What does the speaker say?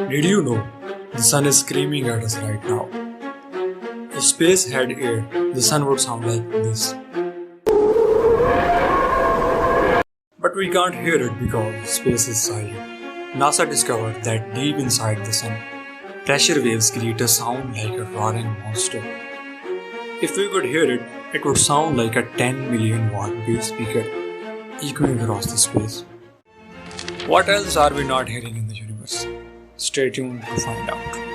Did you know the sun is screaming at us right now? If space had air, the sun would sound like this. But we can't hear it because space is silent. NASA discovered that deep inside the sun, pressure waves create a sound like a roaring monster. If we could hear it, it would sound like a 10 million watt bass speaker echoing across the space. What else are we not hearing in the universe? Stay tuned to find out.